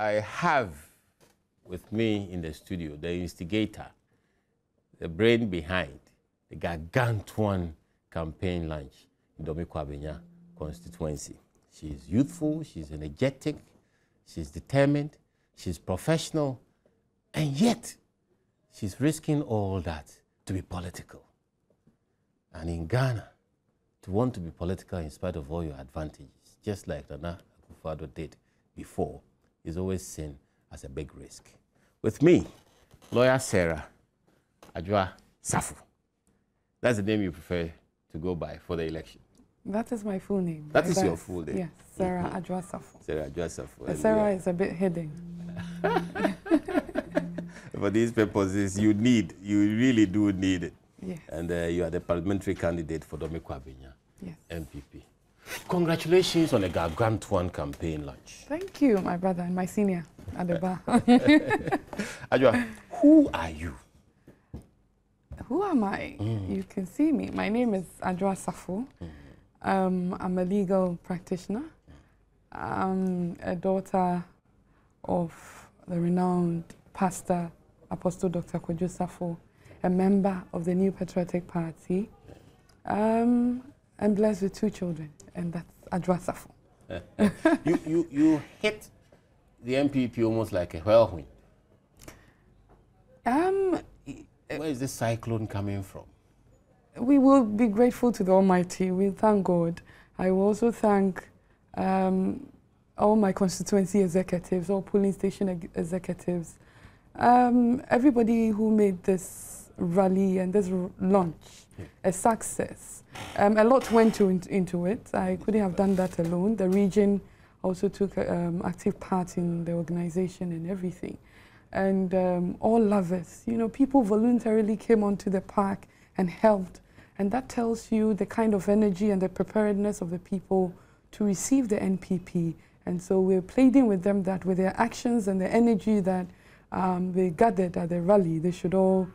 I have with me in the studio the instigator, the brain behind the Gargantuan campaign launch in Domi-Kwabenya constituency. She's youthful, she's energetic, she's determined, she's professional, and yet she's risking all that to be political. And in Ghana, to want to be political in spite of all your advantages, just like Nana Akufo-Addo did before, is always seen as a big risk. With me, lawyer Sarah Adwoa Safo. That's the name you prefer to go by for the election. That is my full name. That is your full name? Yes, Sarah Adwoa Safo. Sarah Adwoa Safo. Sarah is a bit hidden. For these purposes, you really do need it. Yes. And you are the parliamentary candidate for Domi-Kwabenya, yes, MPP. Congratulations on the Gargantuan campaign launch. Thank you, my brother and my senior at the bar. Adwoa, who are you? Who am I? You can see me. My name is Adwoa Safo. I'm a legal practitioner. I'm a daughter of the renowned pastor, Apostle Dr. Kojo Safo, a member of the New Patriotic Party. I'm blessed with 2 children, and that's Adwoa Safo. you hit the MPP almost like a whirlwind. Where is this cyclone coming from? We will be grateful to the Almighty. We thank God. I will also thank all my constituency executives, all polling station executives, everybody who made this rally and this launch a success. A lot went into it. I couldn't have done that alone. The region also took active part in the organization and everything. And all lovers, you know, people voluntarily came onto the park and helped. And that tells you the kind of energy and the preparedness of the people to receive the NPP. And so we're pleading with them that with their actions and the energy that they gathered at the rally, they should all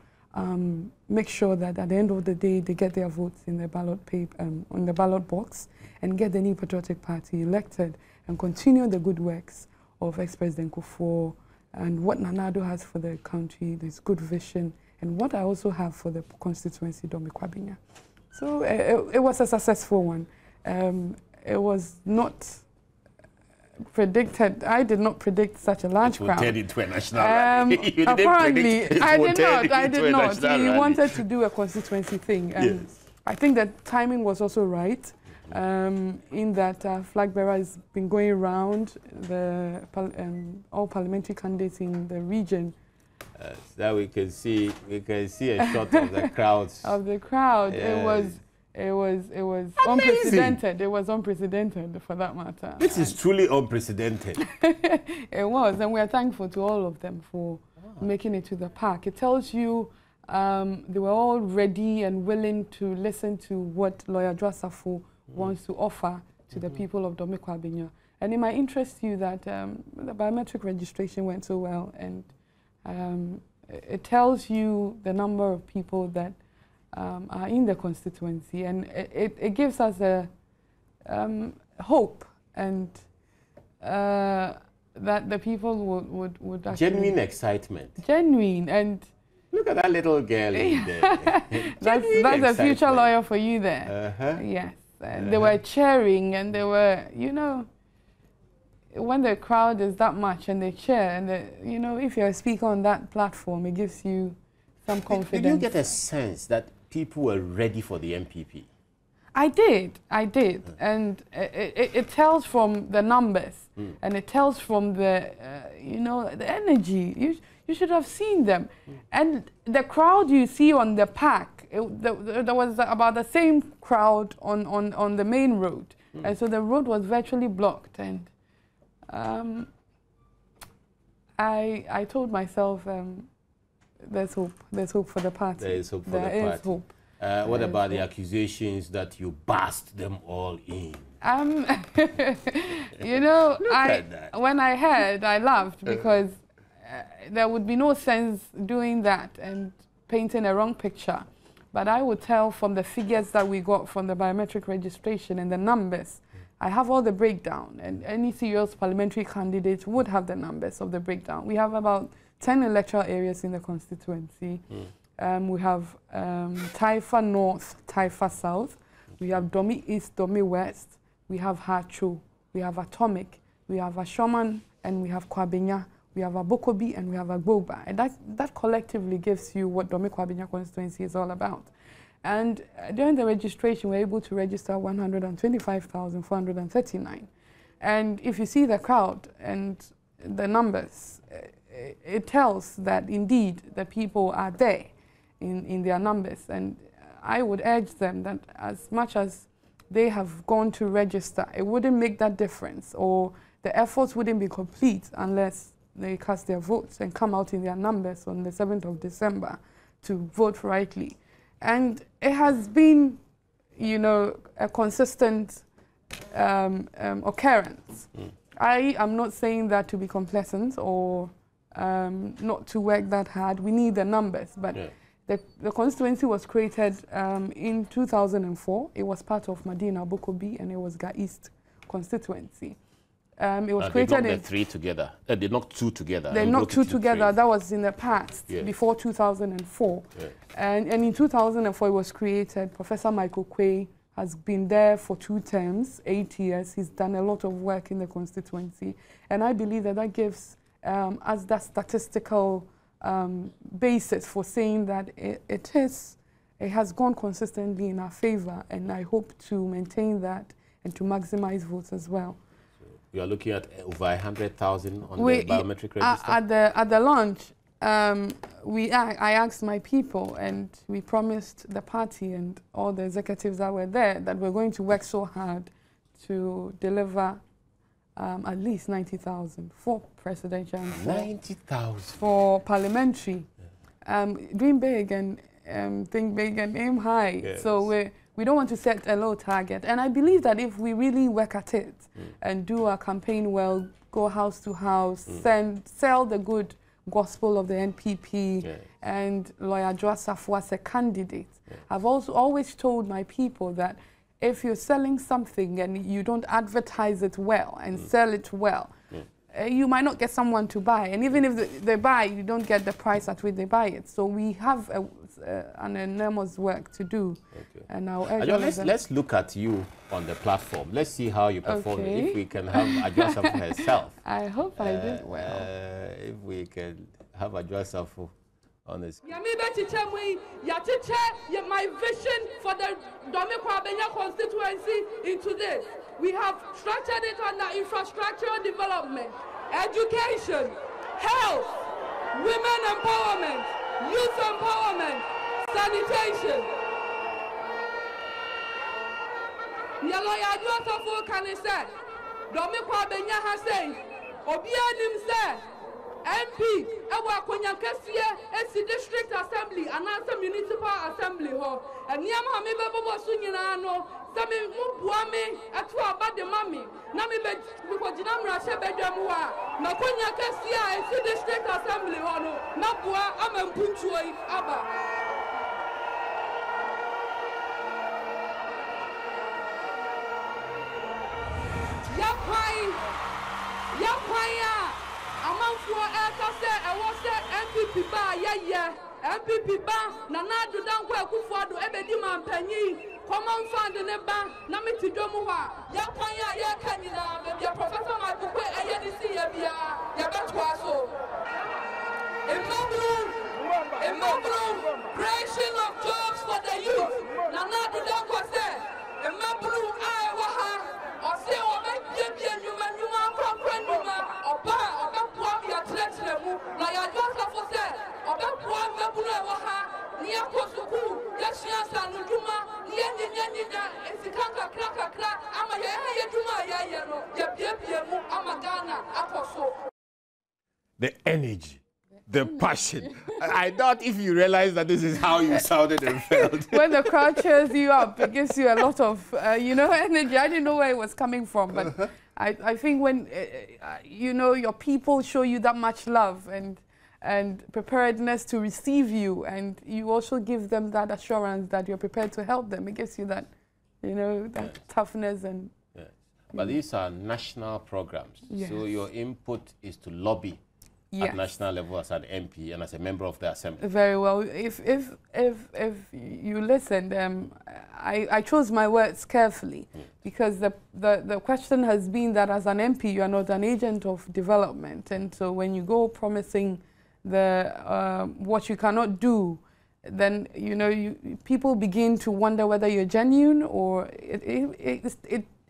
make sure that at the end of the day, they get their votes in the ballot paper, on the ballot box, and get the New Patriotic Party elected and continue the good works of ex-President Kufuor and what Nana Addo has for the country, this good vision, and what I also have for the constituency Domi-Kwabenya. So it was a successful one. It was not predicted. I did not predict such a large crowd. It would turn into a national rally. Apparently, I did not. We wanted to do a constituency thing. And yes. I think that timing was also right. In that flag bearer has been going around all parliamentary candidates in the region. So we can see a shot of the crowds. Of the crowd, yes. It was unprecedented. It was unprecedented for that matter. This is truly unprecedented. It was, and we are thankful to all of them for making it to the park. It tells you they were all ready and willing to listen to what Lawyer Adwoa Safo wants to offer to the people of Domi-Kwabenya. And it might interest you that the biometric registration went so well, and it tells you the number of people that are in the constituency, and it gives us a hope and that the people would actually... Genuine excitement. Genuine, and... Look at that little girl in there. That's a future lawyer for you there. Yes. And they were cheering, and they were, you know, when the crowd is that much and they cheer, and you know, if you're a speaker on that platform, it gives you some confidence. Did you get a sense that people were ready for the MPP? I did. And it tells from the numbers, and it tells from the, you know, the energy. You should have seen them. And the crowd you see on the park, there was about the same crowd on the main road. And so the road was virtually blocked. And I told myself, there's hope. There's hope for the party. There is hope for the party. There is hope. What about the accusations that you burst them all in? You know, when I heard, I laughed because there would be no sense doing that and painting a wrong picture. But I would tell from the figures that we got from the biometric registration and the numbers, I have all the breakdown, and any serious parliamentary candidate would have the numbers of the breakdown. We have about 10 electoral areas in the constituency. We have Taifa North, Taifa South. We have Domi East, Domi West. We have Hacho. We have Atomic. We have Ashoman, and we have Kwabenya. We have Abokobi, and we have Agboba. And that collectively gives you what Domi Kwabenya constituency is all about. And during the registration, we were able to register 125,439. And if you see the crowd and the numbers, it tells that indeed the people are there in their numbers. And I would urge them that as much as they have gone to register, it wouldn't make that difference, or the efforts wouldn't be complete unless they cast their votes and come out in their numbers on the 7th of December to vote rightly. And it has been, you know, a consistent occurrence. I am not saying that to be complacent or not to work that hard. We need the numbers, but the constituency was created in 2004. It was part of Medina Bokobi, and it was Ga East constituency. It was created. They knocked the three together. They knocked two together. They knocked two together. That was in the past, before 2004. And in 2004, it was created. Professor Michael Quay has been there for 2 terms, 8 years. He's done a lot of work in the constituency. And I believe that that gives us that statistical basis for saying that it has gone consistently in our favor. And I hope to maintain that and to maximize votes as well. You are looking at over 100,000 on the biometric register? At the launch, I asked my people, and we promised the party and all the executives that were there that we're going to work so hard to deliver at least 90,000 for presidential and 90,000 for parliamentary. Dream big and think big and aim high. Yes. So we don't want to set a low target. And I believe that if we really work at it and do our campaign well, go house to house, sell the good gospel of the NPP and Lawyer Joa Safo as a candidate. I've also always told my people that if you're selling something and you don't advertise it well and sell it well, you might not get someone to buy. And even if they buy, you don't get the price at which they buy it. So we have an enormous work to do. And let's look at you on the platform. Let's see how you perform. If we can have Adwoa Safo herself. I hope I did well. If we can have Adwoa Safo on this. My vision for the Domi Kwabenya constituency into this. We have structured it under infrastructural development, education, health, women empowerment, youth empowerment, sanitation. Lawyer Adwoa Safo can say, Domi Kwabenya has said, Obianim said, MP, Ewa Konyankesia, SC District Assembly, and also Municipal Assembly Hall, and Yama Meba Sunyano, Sami Mubuame, Atua Bade Mami, Nami Bejinam Rasha Bedamua, Nakonyakesia, SC District Assembly Hall, Nabua, Amen Punchuai, Abba. Yapaya. Amanfo ekase ewose MPP ba yeye MPP ba nana dodanko ekufuado ebedi mampanyi common fund ne ba na metidwomu ha yapanya ye kanina be professor Makukwe ayedisi ye bia ye betwa so Imoblu creation of jobs for the youth nana dodanko say Imoblu ai wa ha ose obe bia nyuma oba na ya Adwoa Safo se oba poa mebulu ewo ha ni akosuku ya shiasa nuduma ni nyenya esikanka krakakra ama ye duma ya no ye bie mu ama Ghana akoso. The energy, the passion. I doubt if you realize that this is how you sounded and felt. When the crowd cheers you up, it gives you a lot of, energy. I didn't know where it was coming from, but I think when, your people show you that much love and preparedness to receive you, and you also give them that assurance that you're prepared to help them, it gives you that, that toughness and... But these are national programs. Yes. So your input is to lobby at national level as an MP and as a member of the Assembly. Very well. If you listen, I chose my words carefully because the question has been that as an MP you are not an agent of development, and so when you go promising what you cannot do, then people begin to wonder whether you're genuine or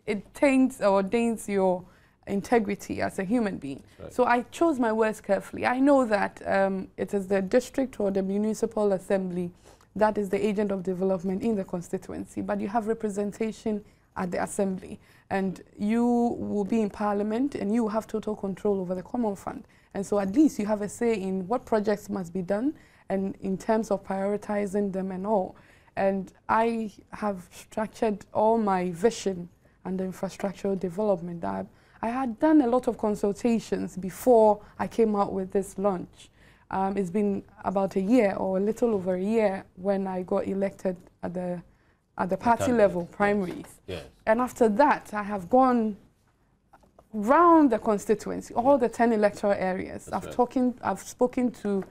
it taints or daints your integrity as a human being. Right. So I chose my words carefully. I know that it is the district or the municipal assembly that is the agent of development in the constituency, but you have representation at the assembly, and you will be in parliament and you have total control over the common fund. And so at least you have a say in what projects must be done and in terms of prioritizing them and all. And I have structured all my vision and the infrastructural development. I had done a lot of consultations before I came out with this launch. It's been about a year or a little over a year when I got elected at the party level primaries. Yes. And after that, I have gone round the constituency, all the 10 electoral areas. I've spoken to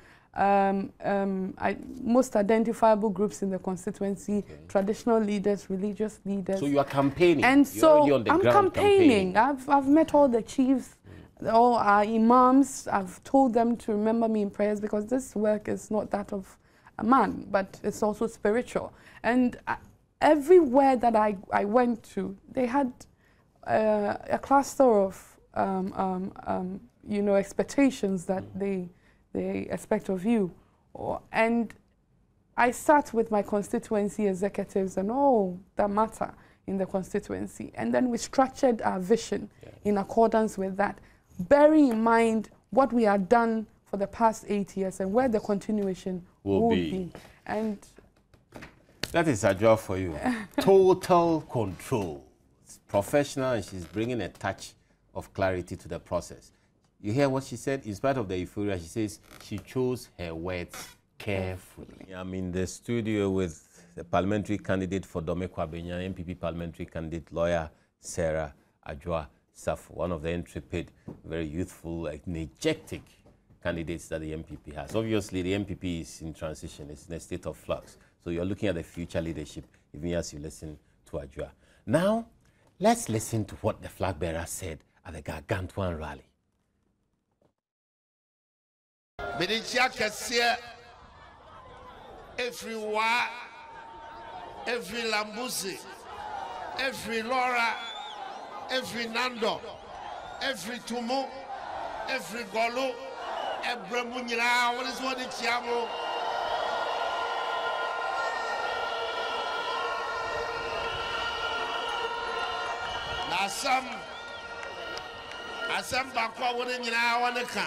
most identifiable groups in the constituency, traditional leaders, religious leaders. So you are campaigning. And so I'm campaigning. I've met all the chiefs, all our imams. I've told them to remember me in prayers because this work is not that of a man, but it's also spiritual. And everywhere that I went to, they had a cluster of expectations that they expect of you. And I sat with my constituency executives and all that matter in the constituency. And then we structured our vision in accordance with that, bearing in mind what we had done for the past 8 years and where the continuation will be. And that is a job for you. Total control. It's professional, and she's bringing a touch of clarity to the process. You hear what she said? In spite of the euphoria, she says she chose her words carefully. I'm in the studio with the parliamentary candidate for Domekwa Benya, MPP parliamentary candidate, lawyer Sarah Adwoa Safo, one of the intrepid, very youthful, energetic candidates that the MPP has. Obviously, the MPP is in transition. It's in a state of flux. So you're looking at the future leadership, even as you listen to Adwoa. Now, let's listen to what the flag bearer said at the Gargantuan rally. Every Wa, every Lambusi, every Laura, every Nando, every Tumu, every Golo, every Munyira, what is what it's Yamo? Some Bakwa wouldn't you know want to come.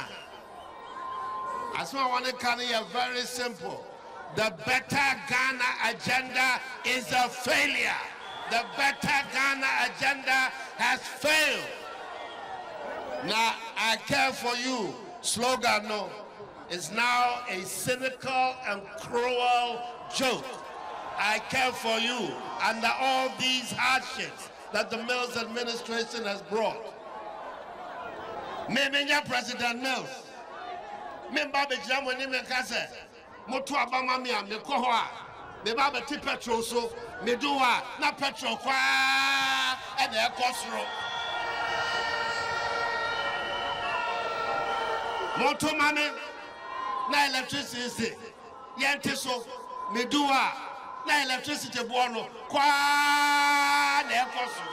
As I want to come here, very simple. The Better Ghana agenda is a failure. The Better Ghana agenda has failed. Now, I care for you slogan no is now a cynical and cruel joke. I care for you under all these hardships that the Mills administration has brought. Memenya President Mills. Memba bejam when me kase. Moto abama mi am me ko ho a. Me ba beti petrol so me do a na petrol kwa e na ekosro. Moto mame na electricity yente so me do a na electricity bo no kwa na ekosro.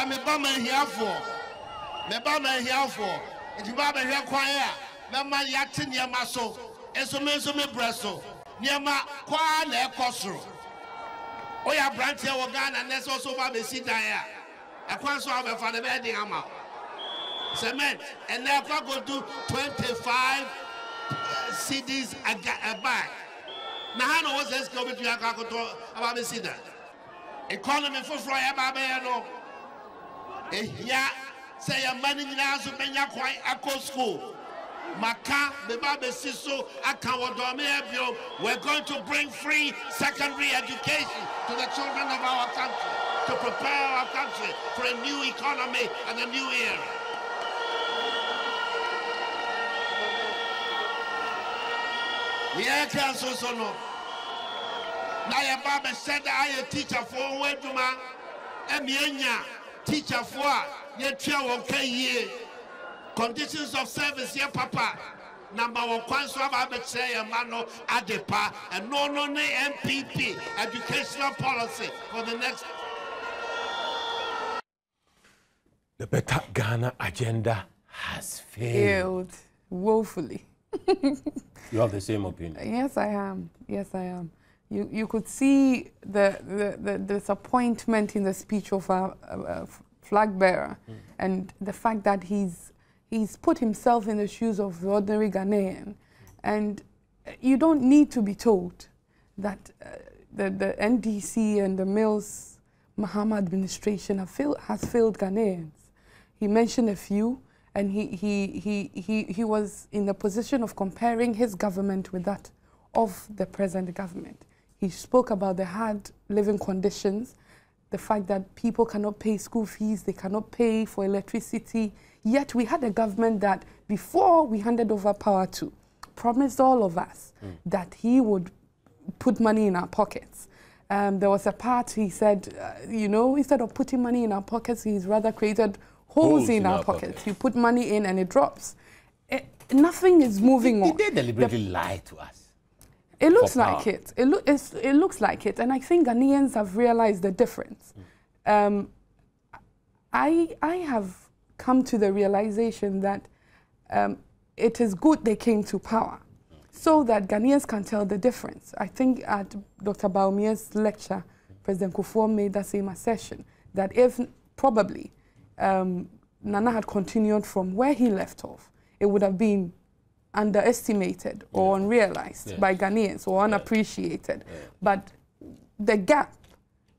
Me ba ma here for me ba ma here for it ba ba here kwan ya me ma yate niema so eso me breso niema kwa na ekosoro oya branch e wo Ghana na so ba be si dan ya akwan so ba fa na be din ama cement and now go to 25 CDs a bag na ha no was this go between akakoto aba be si dan economy for ya ba be no ehia say your money now so benya kwai akọ school maka beba besi so aka wodome ebio. We're going to bring free secondary education to the children of our country. to prepare our country for a new economy and a new era. Yeah, council so no. Now your Baba said I a teacher for where to man and teacher for your child okay conditions of service here, Papa. Number one, Kwanso say a mano adepa and no MPP educational policy for the next. The Better Ghana agenda has failed woefully. You have the same opinion? Yes, I am. Yes, I am. You could see the disappointment in the speech of our flag bearer, and the fact that he's put himself in the shoes of the ordinary Ghanaian, and you don't need to be told that the NDC and the Mills Mahama administration has failed Ghanaians. He mentioned a few, and he was in the position of comparing his government with that of the present government. He spoke about the hard living conditions, the fact that people cannot pay school fees, they cannot pay for electricity. Yet we had a government that, before we handed over power to, promised all of us that he would put money in our pockets. There was a part he said, you know, instead of putting money in our pockets, he's rather created holes in our pockets. You put money in and it drops. Nothing is moving on. Did they deliberately lie to us? It looks like it. It looks like it, and I think Ghanaians have realized the difference. I have come to the realization that it is good they came to power, so that Ghanaians can tell the difference. I think at Dr. Baumia's lecture, President Kufuor made that same assertion, that if probably Nana had continued from where he left off, it would have been underestimated or unrealized by Ghanaians or unappreciated. But the gap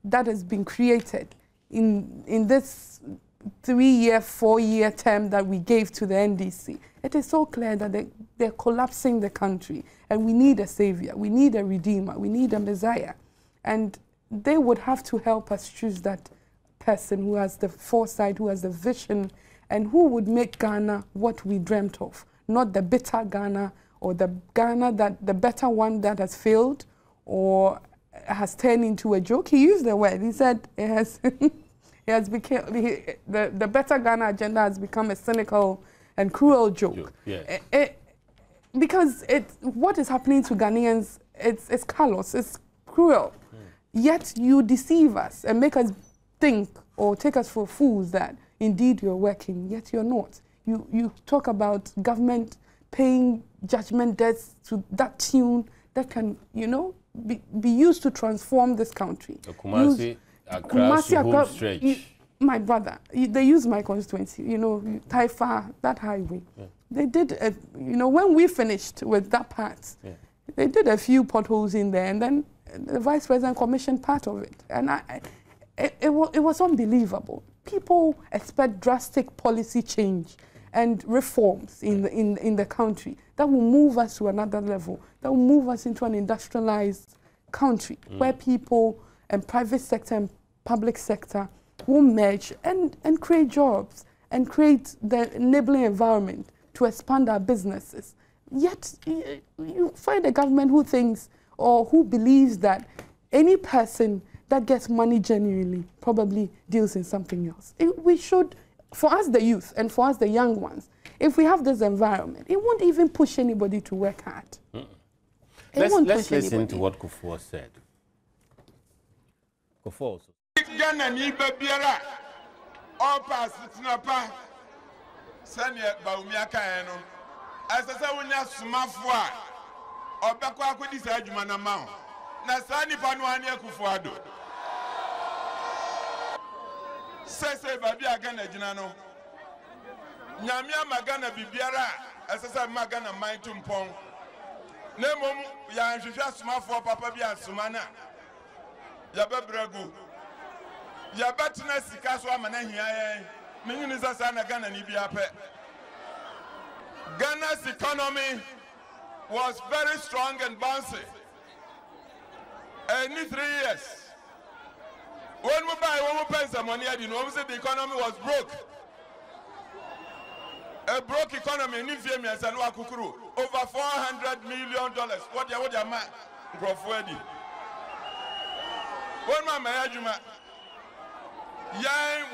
that has been created in this 3-year, 4-year term that we gave to the NDC, it is so clear that they're collapsing the country, and we need a savior, we need a redeemer, we need a messiah. And they would have to help us choose that person who has the foresight, who has the vision, and who would make Ghana what we dreamt of. Not the bitter Ghana, or the Ghana that the better one that has failed or has turned into a joke. He used the word. He said it has it has become the better Ghana agenda has become a cynical and cruel joke. Because what is happening to Ghanaians, it's callous, it's cruel. Yet you deceive us and make us think or take us for fools that indeed you're working, yet you're not. You talk about government paying judgment debts to that tune that can, you know, be used to transform this country. The Kumasi stretch. My brother, they use my constituency, you know, Taifa, that highway. They did, you know, when we finished with that part, they did a few potholes in there, and then the Vice President commissioned part of it. And it was unbelievable. People expect drastic policy change and reforms in the country that will move us to another level, that will move us into an industrialized country where people and private sector and public sector will merge and create jobs and create the enabling environment to expand our businesses. Yet you find a government who thinks or who believes that any person that gets money genuinely probably deals in something else. We should, for us the youth and for us the young ones, if we have this environment, it won't even push anybody to work hard. Let's listen to what Kufuor said. Kufuor. Ghana ni babiara all pass tinapa sanya baumia kan no asasa wonya somafo a obekọ akodi sa adwuma na ma na sa nipa no ane Kufuor ado sese babi aga na gina no nyame amagana bibiara asasa magana man tumpon na mom ya nhwehwe somafo papa bi asoma na ya bebragu ya batna sika so amana hia menyini sasa na Ghana ni bia pe. Ghana's economy was very strong and bouncy. Any 3 years When we buy, when we pay some money, you know, we said the economy was broke. A broke economy, over $400 million. What you man? When my management,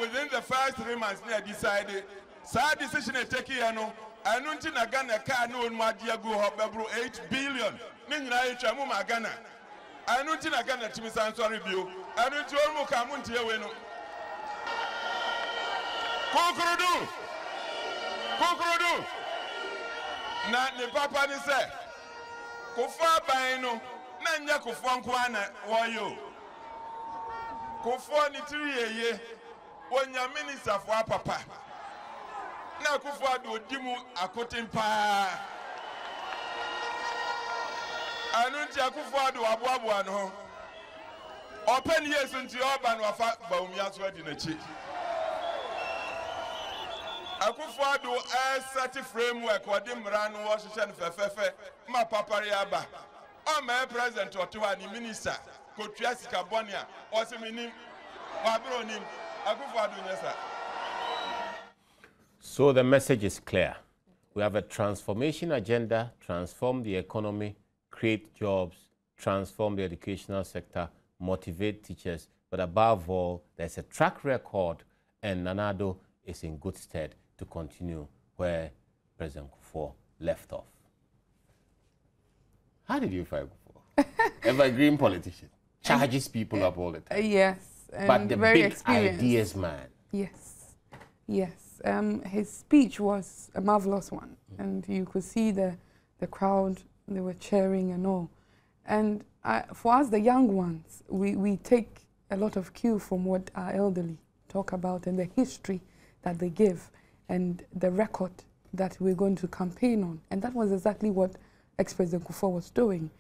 within the first 3 months, I decided, sad decision I take here, no, I don't think I got a car, no, my dear go up, 8 billion. I don't think I got a Timmy Sansa review. I don't know come on to you. Kukurudu. Na ne papa ni se. Kufa ban no na nya kufa nkwana woyo. Kufa ni triyeye. Wonya minister for papa. Na kufa do dimu akotempa. Anunti akufa do aboabo no. Open years nti oba no afa baumia so adi na chi. Akufado a set framework or dimran Washington fefefe ma papariaba. O my president or to any minister could Jessica Bonia or some minim Wabronim Akufado Nessa. So the message is clear. We have a transformation agenda, transform the economy, create jobs, transform the educational sector, motivate teachers, but above all, there's a track record and Nana Addo is in good stead to continue where President Kufuor left off. How did you find Kufuor? Evergreen politician. Charges people up all the time. Yes. And but the very big experienced. ideas man. Yes. Yes. His speech was a marvelous one. And you could see the crowd, they were cheering and all. And for us, the young ones, we take a lot of cue from what our elderly talk about and the history that they give and the record that we're going to campaign on. And that was exactly what ex-President Kufuor was doing.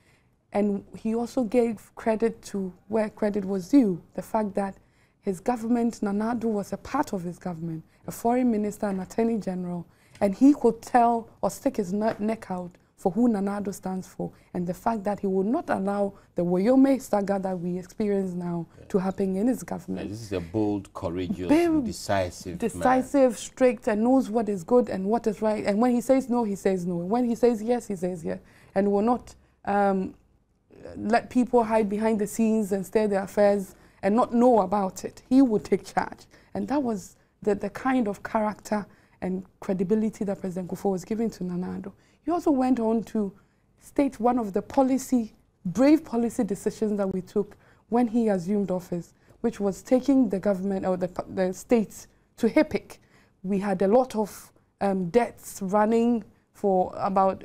And he also gave credit to where credit was due. The fact that his government, Nana Addo was a part of his government, a foreign minister, an attorney general, and he could tell or stick his neck out for who Nana Addo stands for, and the fact that he will not allow the Woyome saga that we experience now to happen in his government. This is a bold, courageous, decisive man. Strict, and knows what is good and what is right. And when he says no, he says no. And when he says yes, he says yes. And will not let people hide behind the scenes and stay their affairs and not know about it. He would take charge. And that was the kind of character and credibility that President Kufuor was giving to Nana Addo. He also went on to state one of the brave policy decisions that we took when he assumed office, which was taking the government or the states to HIPIC. We had a lot of debts running for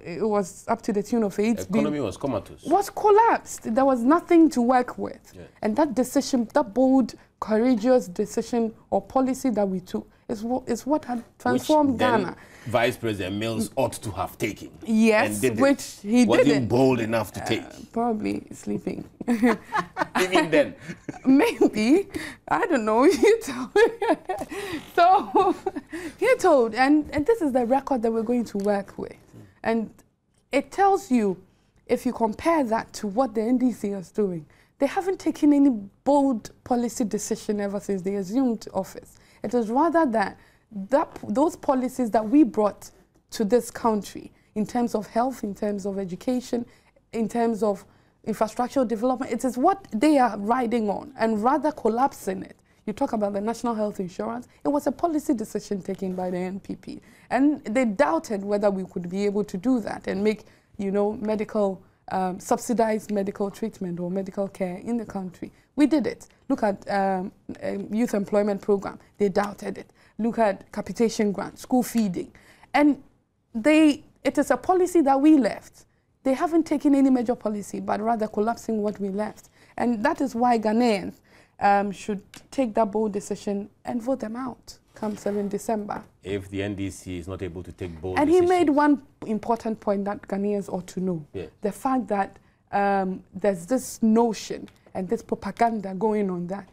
it was up to the tune of 8 billion. The economy was comatose. Was collapsed. There was nothing to work with. Yeah. And that decision, that bold, courageous decision or policy that we took is what had transformed Ghana. Vice President Mills ought to have taken. Yes, which he didn't. Wasn't bold enough to take. Probably sleeping. Even then. Maybe. I don't know. You told. So, he told. And this is the record that we're going to work with. And it tells you, if you compare that to what the NDC is doing, they haven't taken any bold policy decision ever since they assumed office. It is rather that those policies that we brought to this country in terms of health, in terms of education, in terms of infrastructural development, it is what they are riding on and rather collapsing it. You talk about the national health insurance. It was a policy decision taken by the NPP. And they doubted whether we could be able to do that and make, medical subsidized medical treatment or medical care in the country. We did it. Look at youth employment program. They doubted it. Look at capitation grants, school feeding. And it is a policy that we left. They haven't taken any major policy, but rather collapsing what we left. And that is why Ghanaians should take that bold decision and vote them out come 7 December. If the NDC is not able to take bold decisions. And he made one important point that Ghanaians ought to know. Yeah. The fact that there's this notion and this propaganda going on that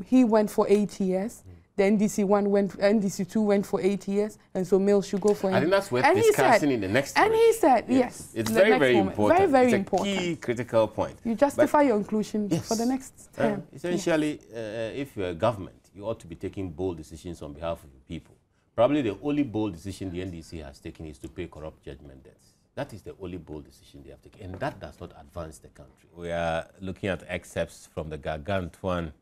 he went for 8 years. the NDC2 went for 8 years, and so males should go for him. I think that's worth discussing in the next And he said, yes. It's very, very important. Very, very it's important. a key critical point. You justify your inclusion for the next term. Essentially, if you're a government, you ought to be taking bold decisions on behalf of the people. Probably the only bold decision the NDC has taken is to pay corrupt judgment debts. That is the only bold decision they have taken, and that does not advance the country. We are looking at excerpts from the Gargantuan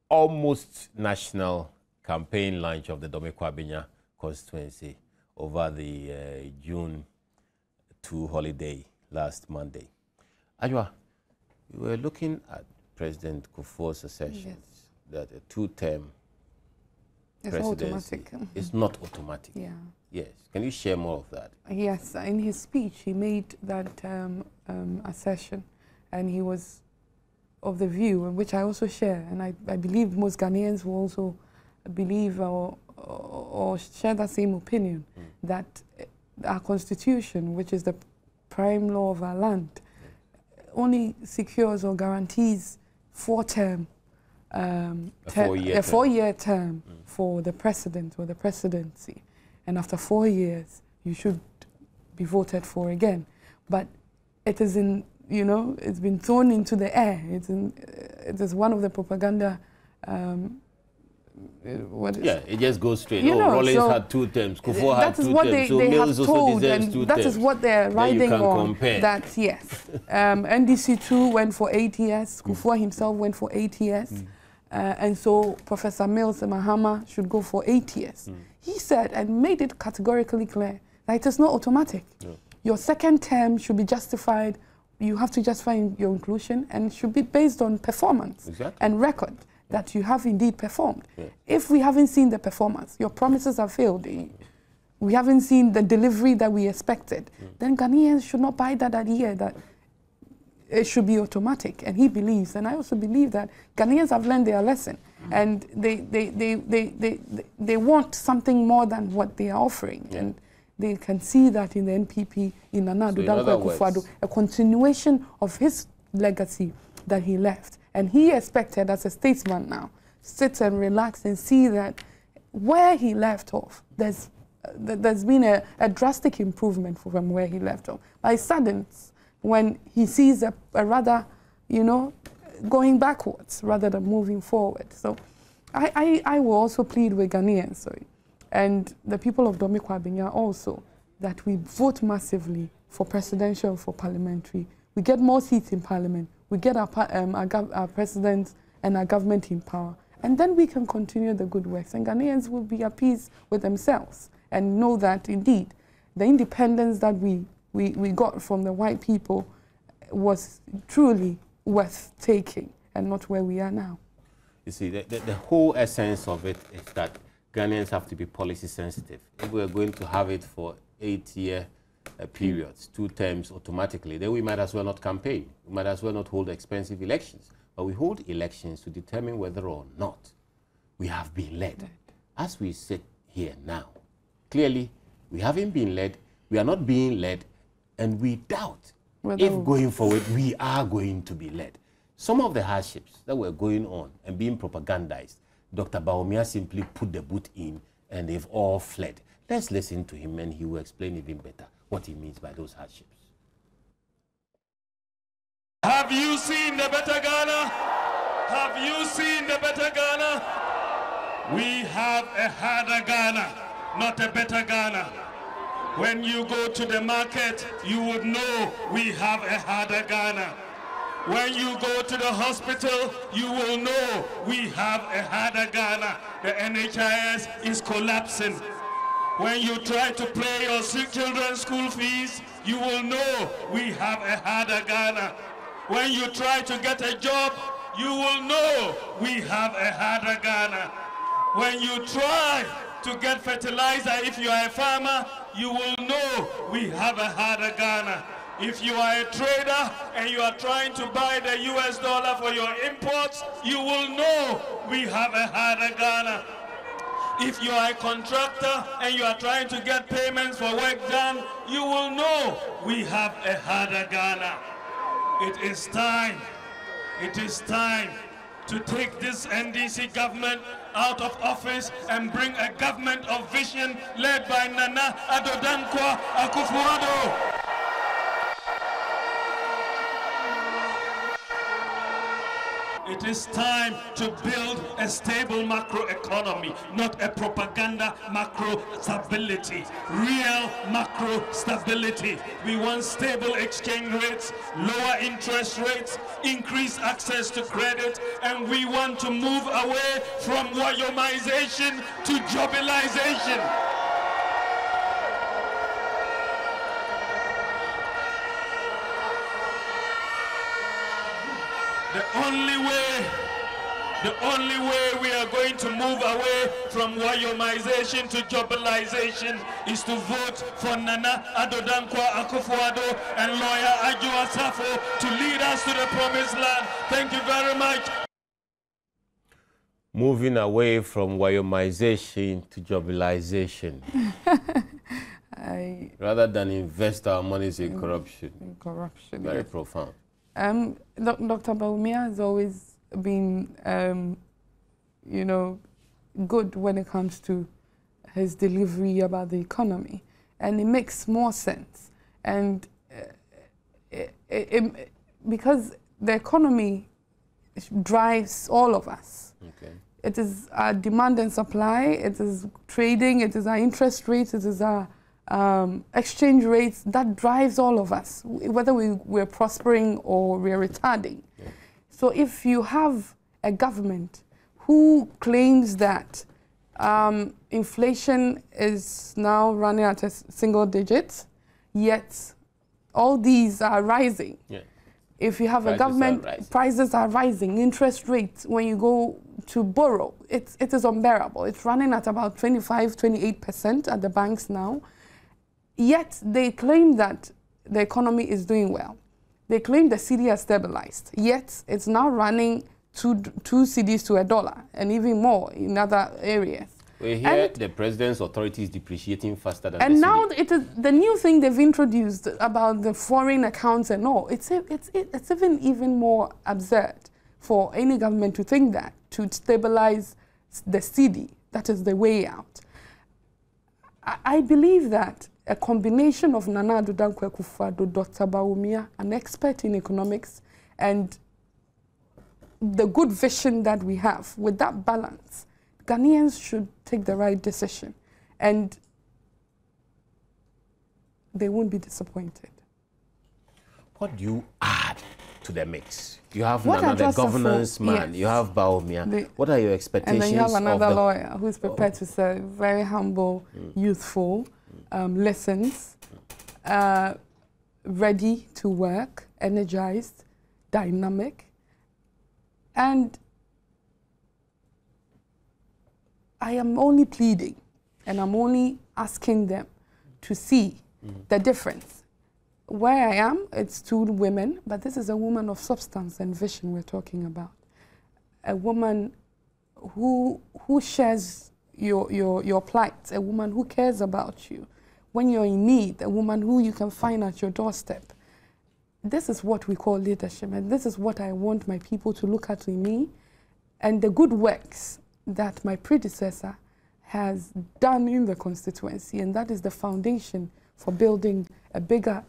almost national campaign launch of the Dome-Kwabenya constituency over the June 2 holiday last Monday. Ajwa, we were looking at President Kufuor's assertions that a two-term presidency is not automatic. Yeah. Yes. Can you share more of that? Yes. In his speech, he made that assertion, and he was of the view, which I also share, and I believe most Ghanaians will also believe or share that same opinion, that our constitution, which is the prime law of our land, only secures or guarantees a four-year term for the president or the presidency, and after 4 years you should be voted for again. But it is in, you know, it's been thrown into the air. It is one of the propaganda. It just goes straight. You know, Rollins so had 2 terms. Kufuor had 2 terms. So they have told, and 2 that terms. is what they're riding on. Compare. That yes, NDC2 went for 8 years. Kufuor himself went for 8 years, and so Professor Mills Mahama should go for 8 years. He said and made it categorically clear that it is not automatic. No. Your second term should be justified. You have to justify your inclusion, and it should be based on performance and record that you have indeed performed. Yeah. If we haven't seen the performance, your promises have failed, we haven't seen the delivery that we expected, then Ghanaians should not buy that idea that it should be automatic. And he believes, and I also believe, that Ghanaians have learned their lesson, and they want something more than what they are offering. And they can see that in the NPP, in Nana Addo Dankwa Akufo-Addo, a continuation of his legacy that he left. And he expected, as a statesman now, sit and relax and see that where he left off, there's been a drastic improvement from where he left off. But it saddens when he sees a rather, you know, going backwards rather than moving forward. So I will also plead with Ghanaians, and the people of Dome-Kwabenya also, that we vote massively for presidential, for parliamentary. We get more seats in parliament. We get our president and our government in power. And then we can continue the good works. And Ghanaians will be at peace with themselves and know that, indeed, the independence that we got from the white people was truly worth taking, and not where we are now. You see, the whole essence of it is that Ghanaians have to be policy sensitive. If we're going to have it for 8-year periods, 2 terms automatically, then we might as well not campaign. We might as well not hold expensive elections. But we hold elections to determine whether or not we have been led. As we sit here now, clearly we haven't been led, we are not being led, and we doubt if going forward we are going to be led. Some of the hardships that were going on and being propagandized, Dr. Bawumia simply put the boot in and they've all fled. Let's listen to him and he will explain even better what he means by those hardships. Have you seen the better Ghana? Have you seen the better Ghana? We have a harder Ghana, not a better Ghana. When you go to the market, you would know we have a harder Ghana. When you go to the hospital, you will know we have a harder Ghana. The NHIS is collapsing. When you try to pay your children's school fees, you will know we have a harder Ghana. When you try to get a job, you will know we have a harder Ghana. When you try to get fertilizer, if you are a farmer, you will know we have a harder Ghana. If you are a trader and you are trying to buy the US dollar for your imports, you will know we have a harder Ghana. If you are a contractor and you are trying to get payments for work done, you will know we have a harder Ghana. It is time to take this NDC government out of office and bring a government of vision led by Nana Addo Dankwa Akufo-Addo. It is time to build a stable macroeconomy, not a propaganda macro stability, real macro stability. We want stable exchange rates, lower interest rates, increased access to credit, and we want to move away from Wayomization to Jobilization. The only way we are going to move away from Wayomization to Jobilization is to vote for Nana Addo Dankwa Akufo-Addo and lawyer Adjo Asafo to lead us to the promised land. Thank you very much. Moving away from Wayomization to Jobilization. Rather than invest our monies in corruption. Very profound. Dr. Bawumia has always been, you know, good when it comes to his delivery about the economy, and it makes more sense. And because the economy drives all of us. Okay. It is our demand and supply, it is trading, it is our interest rates, it is our exchange rates that drives all of us, whether we're prospering or we're retarding. Yeah. So if you have a government who claims that inflation is now running at a single digit, yet all these are rising. Yeah. If you have a government, prices are rising, interest rates, when you go to borrow, it is unbearable. It's running at about 25, 28% at the banks now. Yet they claim that the economy is doing well. They claim the cedi has stabilized. Yet it's now running two cedis to $1 and even more in other areas. We hear the president's authority is depreciating faster than and the now cedi. it is the new thing they've introduced about the foreign accounts and all. It's even more absurd for any government to think that, to stabilize the cedi. That is the way out. I believe that a combination of Nana Addo Dankwa Akufo-Addo, Dr. Bawumia, an expert in economics, and the good vision that we have, with that balance, Ghanaians should take the right decision, and they won't be disappointed. What do you add to the mix? You have Nana, the governance man, yes. You have Bawumia. What are your expectations? And then you have another lawyer who's prepared to serve, very humble, youthful, listens, ready to work, energized, dynamic. And I am only pleading and I'm only asking them to see the difference. Where I am, it's 2 women, but this is a woman of substance and vision we're talking about. A woman who shares your plight, a woman who cares about you. When you're in need, a woman who you can find at your doorstep. This is what we call leadership, and this is what I want my people to look at in me, and the good works that my predecessor has done in the constituency, and that is the foundation for building a bigger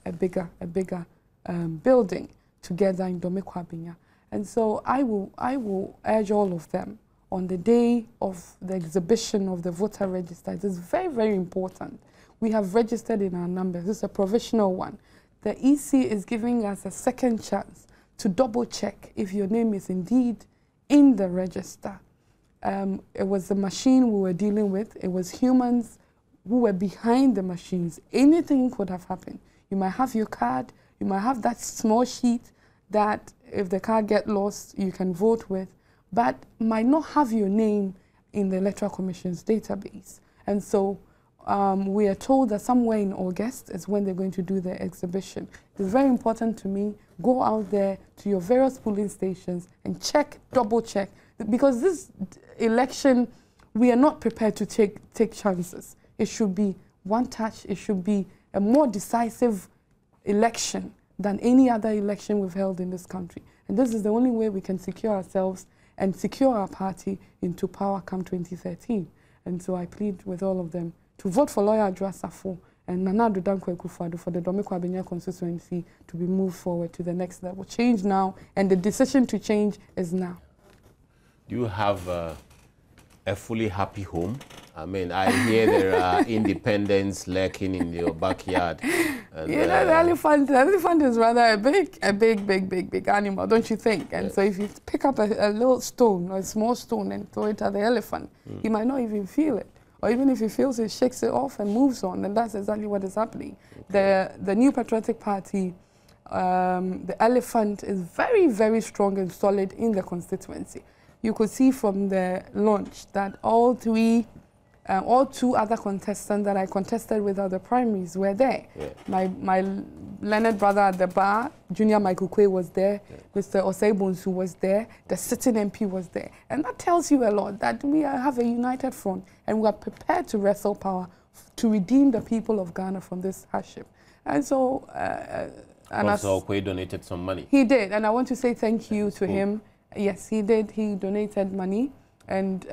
building together in Dome-Kwabenya. And so I will urge all of them on the day of the exhibition of the voter register. It is very, very important. We have registered in our numbers. This is a provisional one. The EC is giving us a second chance to double check if your name is indeed in the register. It was the machine we were dealing with. It was humans who were behind the machines. Anything could have happened. You might have your card, you might have that small sheet that if the card gets lost, you can vote with, but might not have your name in the Electoral Commission's database. And so we are told that somewhere in August is when they're going to do the exhibition. It's very important to me, go out there to your various polling stations and check, double check, because this election, we are not prepared to take chances. It should be one touch, it should be a more decisive election than any other election we've held in this country. And this is the only way we can secure ourselves and secure our party into power come 2013. And so I plead with all of them to vote for Lawyer Adwoa Safo and Nana Addo Dankwa Akufo-Addo for the Domeko Abenya constituency to be moved forward to the next level. Change now, and the decision to change is now. Do you have a fully happy home? I mean, I hear there are independents lurking in your backyard. And, you know, the elephant is rather a big animal, don't you think? And so if you pick up a little stone or a small stone and throw it at the elephant, he might not even feel it. Or even if he feels it, shakes it off and moves on, and that's exactly what is happening. Okay. The New Patriotic Party, the elephant is very strong and solid in the constituency. You could see from the launch that all two other contestants that I contested with at the primaries were there. Yeah. My learned brother at the bar, Junior Michael Quay, was there. Yeah. Mr. Osei Bonsu was there. The sitting MP was there. And that tells you a lot, that we have a united front and we are prepared to wrestle power to redeem the people of Ghana from this hardship. And so... Also, Quay donated some money. He did, and I want to say thank you to him. Yes, he did. He donated money. And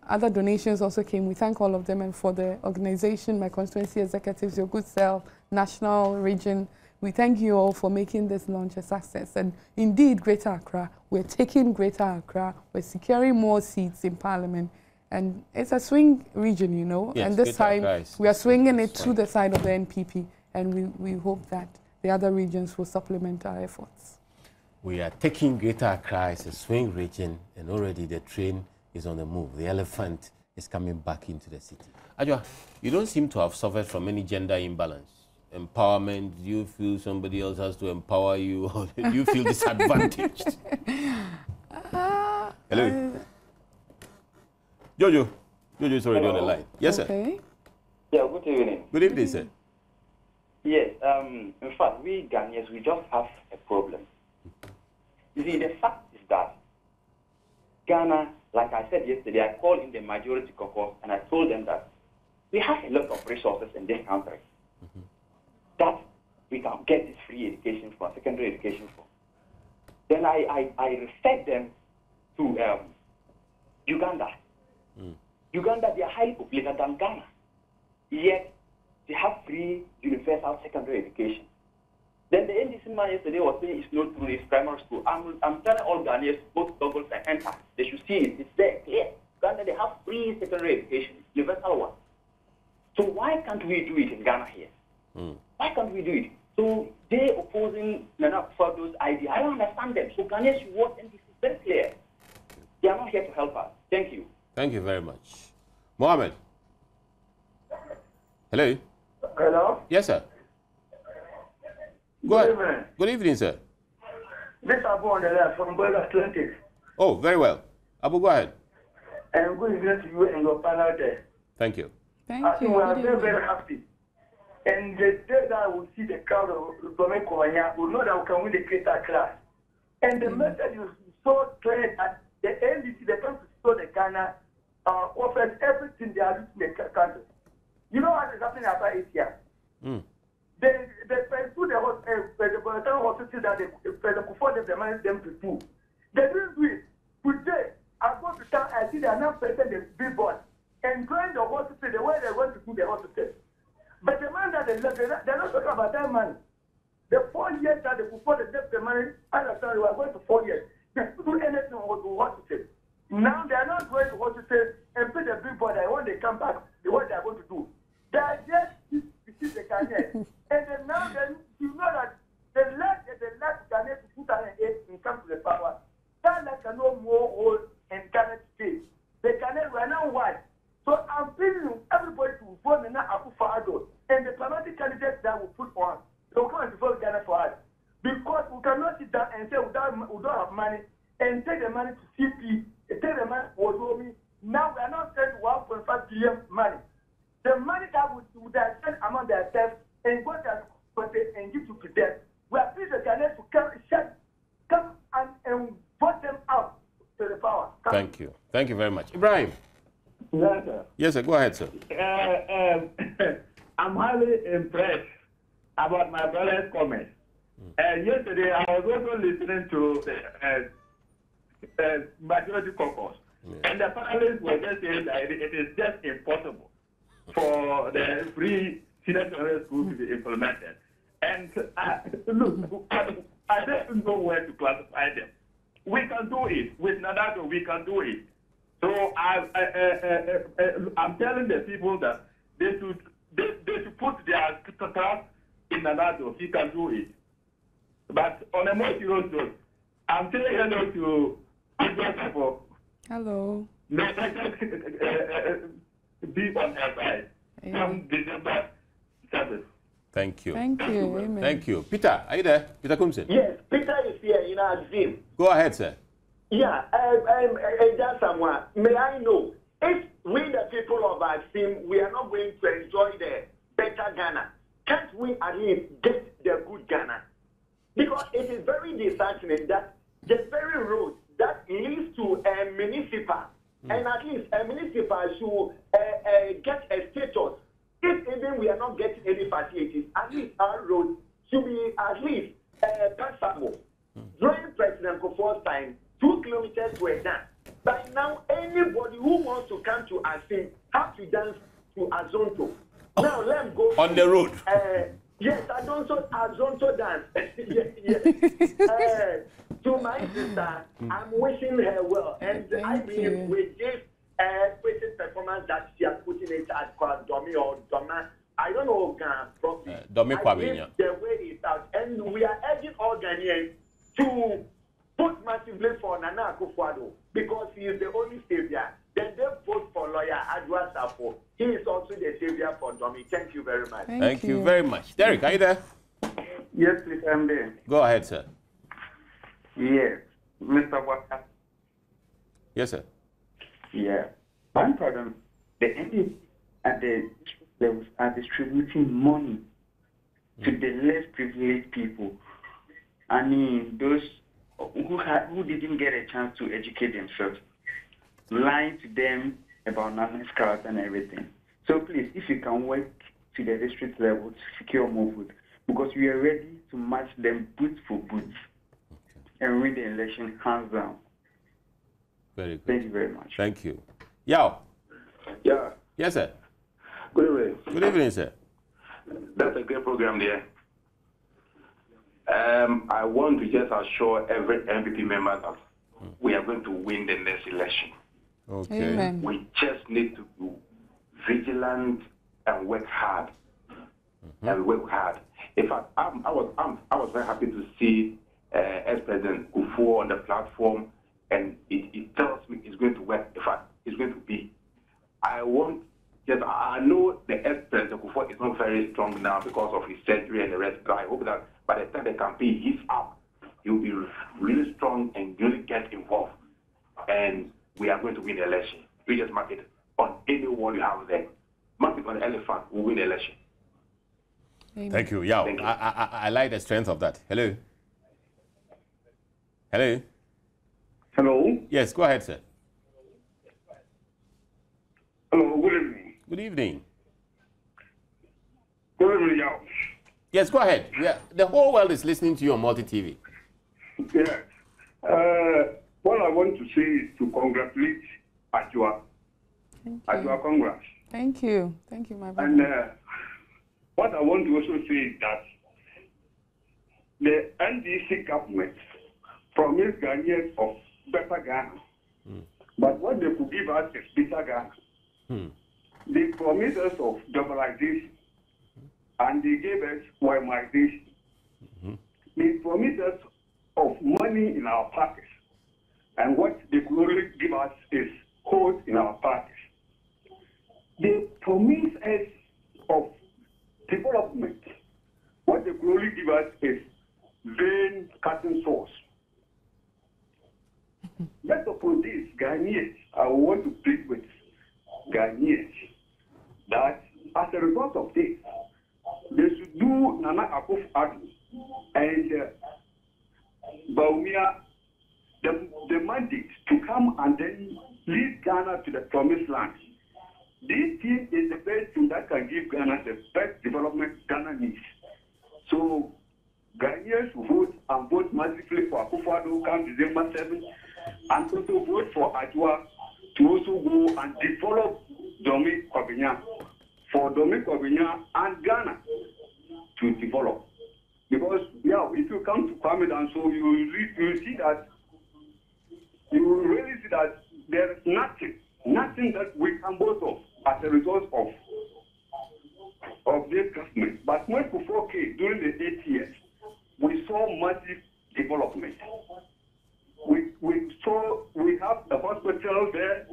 other donations also came. We thank all of them. And for the organization, my constituency executives, your good self, national, region, we thank you all for making this launch a success. And indeed, Greater Accra, we're taking Greater Accra. We're securing more seats in Parliament. And it's a swing region, you know. Yes, and this time, we are swinging it to the side of the NPP. And we hope that the other regions will supplement our efforts. We are taking Greater Accra as a swing region, and already the train is on the move. The elephant is coming back into the city. Adwoa, you don't seem to have suffered from any gender imbalance. Empowerment, do you feel somebody else has to empower you, or do you feel disadvantaged? Hello? Jojo is already on the line. Yes, okay. Sir. Yeah, good evening. Good evening, sir. Yes, in fact, we Ghanaians, we just have a problem. You see, the fact is that Ghana, like I said yesterday, I called in the majority caucus and I told them that we have a lot of resources in this country that we can get this free education for, secondary education for. Then I referred them to Uganda. Uganda, they are highly populated than Ghana, yet they have free universal secondary education. Then the NDC man yesterday was saying it's not true, it's primary school. I'm telling all Ghanaians, both doubles and enter. They should see it. It's there, clear. Ghana, they have free secondary education, universal one. So why can't we do it in Ghana here? Why can't we do it? So they opposing Nana Akufo-Addo's idea. I don't understand them. So Ghanaians should watch NDC very clear. They are not here to help us. Thank you. Thank you very much. Mohammed. Hello? Hello? Yes, sir. Go ahead. Good evening, sir. This is Abu on the left from Boyle Atlantic. Oh, very well. Abu, go ahead. And good evening to you and your panel there. Thank you. Thank I think you. we are very happy. And the day that we see the crowd of Domeko Abenya, we know that we can win the Greater class. And the message is so clear that the NDC, the country, so the Ghana offers everything they are doing in the country. You know what is happening after 8 years? They pursue the hospital that the Kufuor demanded them to do. They didn't do it. Today, I go to town, I see they are not present the billboard and join the hospital the way they want to do the hospital. But the man that they left, they're not talking about that money. The 4 years that the Kufuor left the money, I understand we are going to 4 years. They don't do anything with the hospital. Now they are not going to hospital and put the billboard and when they come back, what they are going to do. They are just the Ghanaians. And then now then you know that the last Ghanaians to 2008 will come to the power. Ghana can no more hold and Ghana state. The Ghanaians were now white. So I'm feeling everybody to vote Nana Akufo-Addo and the parliamentary candidates that will put on. They will come and vote Ghana for us. Because we cannot sit down and say we don't have money and take the money to CP, take the money to Ozomi. Now we are not spending 1.5 billion money. The money that would have spent among themselves and go to and give to them. We are pleased the Ghanaians to come and vote them out to the power. Thank you. Thank you very much. Ibrahim. Yes, sir. Yes, sir. Go ahead, sir. I'm highly impressed about my brother's comments. Yesterday, I was also listening to majority caucus. And the panelists were just saying that it is just impossible for the free senior secondary school to be implemented. And look, I don't know where to classify them. We can do it. With Nadato, we can do it. So I'm telling the people that they should put their trust in Nadato. He can do it. But on a more serious note, I'm saying hello to people. Hello. Be on her side. Come December 7th. Thank you. Thank you. Amen. Thank you. Peter, are you there? Peter Kumsen? Yes, Peter is here in our team. Go ahead, sir. Yeah, just someone. May I know if we, the people of our team, we are not going to enjoy the better Ghana? Can't we at least get the good Ghana? Because it is very disheartening that the very road that leads to a municipal, and at least a municipal should get a status. If even we are not getting any facilities, at least our road should be at least passable. During President Kofo's time, 2 kilometers were done. By now, anybody who wants to come to Asin have to dance to Azonto. Now let's go on the road. Yes, Azonto dance. yes. To my sister, I'm wishing her well, and I believe with this creative performance that she has put in it at Domi or Doma, I don't know properly. Domi the way it's out, and we are urging all Ghanaians to vote massively for Nana Akufo-Addo because he is the only savior. Then they vote for lawyer Adwa Safo. He is also the savior for Domi. Thank you very much. Thank you very much. Derek, are you there? Yes, please, I'm there. Go ahead, sir. Yes, Mr. Walker. Yes, sir. Yeah. One problem, the NDP at the levels are distributing money to the less privileged people. I mean, those who didn't get a chance to educate themselves, lying to them about Nana's cards and everything. So please, if you can work to the district level to secure more votes, because we are ready to match them boots for boots and win the election hands down. Very good. Thank you very much. Thank you. Yao. Yeah. Yes, sir. Good evening. Good evening, sir. That's a great program there. I want to just assure every MPP member that we are going to win the next election. Okay. Amen. We just need to be vigilant and work hard. And work hard. In fact, I was very happy to see ex-President Kufuor on the platform, and it tells me it's going to work. In fact, it's going to be. I know the ex-President Kufuor is not very strong now because of his surgery and the rest, but I hope that by the time the campaign he's up, he'll be really strong and really get involved. And we are going to win the election. We just mark it on any wall you have there. Mark it on the elephant, we'll win the election. Amen. Thank you. Yao. Thank you. I like the strength of that. Hello. Hello. Hello. Yes, go ahead, sir. Hello, good evening. Good evening. Good evening, Yao. Yes, go ahead. Yeah, the whole world is listening to you on multi-TV. Yes. What I want to say is to congratulate Ajua. Ajua, congrats. Thank you. Thank you, my brother. And what I want to also say is that the NDC government promised Ghanaians of better Ghana. But what they could give us is better Ghana. They promised us of globalization, and they gave us Wemization. They promised us of money in our pockets, and what they could only give us is holes in our pockets. They promised us of development. What they could only give us is vein cutting source. Based upon this, Ghanaians, I want to plead with Ghanaians that as a result of this, they should do Nana Akufo-Addo and Bawumia the mandate to come and then lead Ghana to the promised land. This team is the best team that can give Ghana the best development Ghana needs. So Ghanaians vote and vote massively for Akufo-Addo come December 7th, and also vote for Adwa to also go and develop Domi Kwabenya, for Domi Kwabenya and Ghana to develop. Because, yeah, if you come to Kwame Danso, you will see that, you will really see that there is nothing that we can boast of as a result of this government. But when Kufuor came during the 8 years, we saw massive development. We have the hospital there,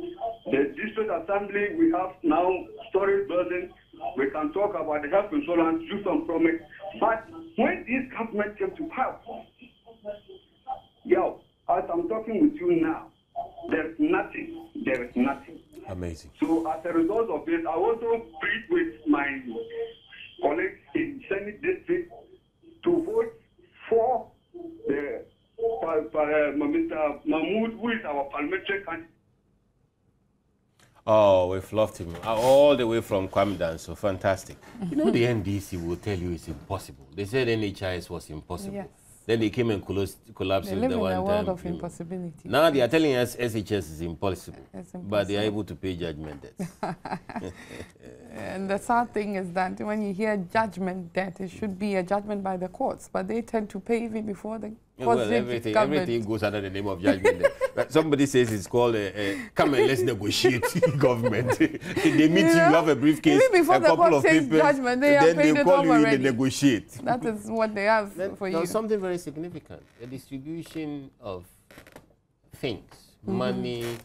the district assembly, we have now storage buildings. We can talk about the health insurance, do some promise. But when this government came to power, as I'm talking with you now, there is nothing. There is nothing. Amazing. So as a result of this, I also plead with my colleagues in Senate District to vote for the Mr. Mahmoud, who is our parliamentary candidate. Oh, we've loved him all the way from Kwame Danso. Fantastic. You know, the NDC will tell you it's impossible. They said NHIS was impossible. Yes. Then they came and collapsed with the one-time. in a world of impossibility. Now they are telling us SHS is impossible, but they are able to pay judgment debts. And the sad thing is that when you hear judgment debt, it should be a judgment by the courts, but they tend to pay even before the courts. Well, everything goes under the name of judgment debt. But somebody says it's called come and let's negotiate government. They meet you have a briefcase, a couple of people, judgment, they then they call you in and negotiate. That is what they have for you. There's something very significant, the distribution of things, money,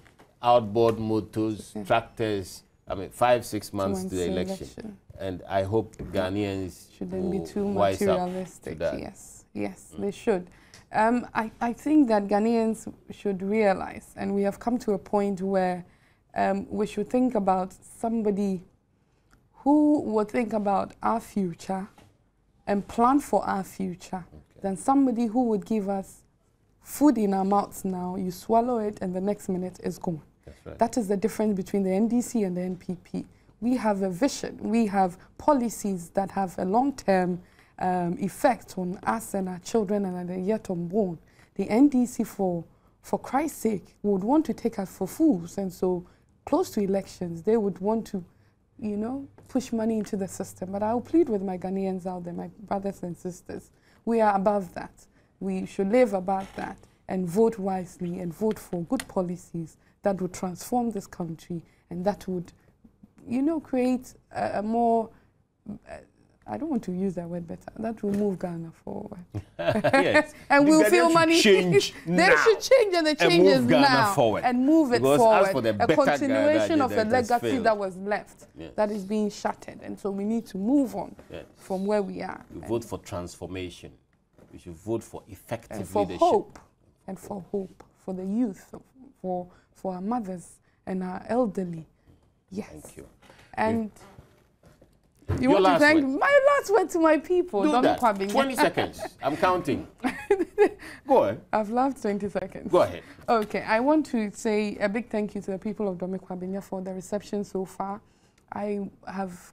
outboard motors, tractors. I mean, 5-6 months to the election. And I hope Ghanaians shouldn't be too materialistic. Yes, they should. I think that Ghanaians should realize, and we have come to a point where we should think about somebody who will think about our future and plan for our future than somebody who would give us food in our mouths now, you swallow it, and the next minute is gone. Right. That is the difference between the NDC and the NPP. We have a vision. We have policies that have a long-term effect on us and our children and the yet unborn. The NDC, for Christ's sake, would want to take us for fools. And so close to elections, they would want to, you know, push money into the system. But I will plead with my Ghanaians out there, my brothers and sisters. We are above that. We should live above that and vote wisely and vote for good policies that would transform this country and that would, you know, create a more, I don't want to use that word better, that will move Ghana forward. Yes. And we'll feel money. Change they should change, and the change is now. Forward. And move it forward. A continuation of a legacy that was left, that is being shattered. And so we need to move on from where we are. We vote for transformation. We should vote for effective and for leadership. Hope. And for hope. For the youth. For our mothers and our elderly. Yes. Thank you. And you want to thank my last word to my people. Do that. 20 seconds. I'm counting. Go ahead. I've loved 20 seconds. Go ahead. Okay. I want to say a big thank you to the people of Domi Kwabenya for the reception so far. I have,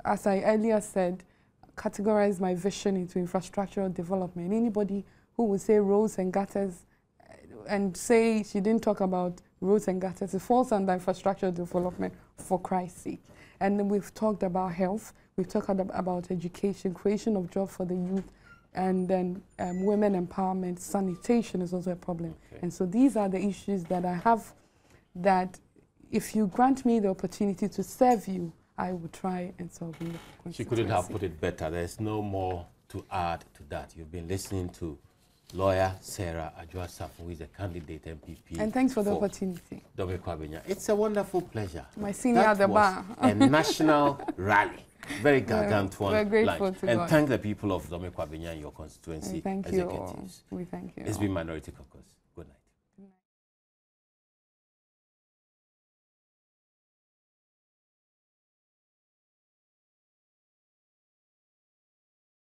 as I earlier said, categorized my vision into infrastructural development. Anybody who would say roads and gutters and say she didn't talk about roads and gutters, it falls under infrastructural development, for Christ's sake. And then we've talked about health, we've talked about education, creation of jobs for the youth, and then women empowerment. Sanitation is also a problem. And so these are the issues that I have that if you grant me the opportunity to serve you, I will try and solve you. She couldn't have put it better. There's no more to add to that. You've been listening to lawyer Sarah Adwoa-Safo, who is a candidate MPP. And thanks for the opportunity. Domi Kwabenya. It's a wonderful pleasure. My senior at the bar. A national rally. Very gargantuan. We're grateful to and God. thank the people of Domi Kwabenya and your constituency thank executives. We thank you. It's been Minority Caucus.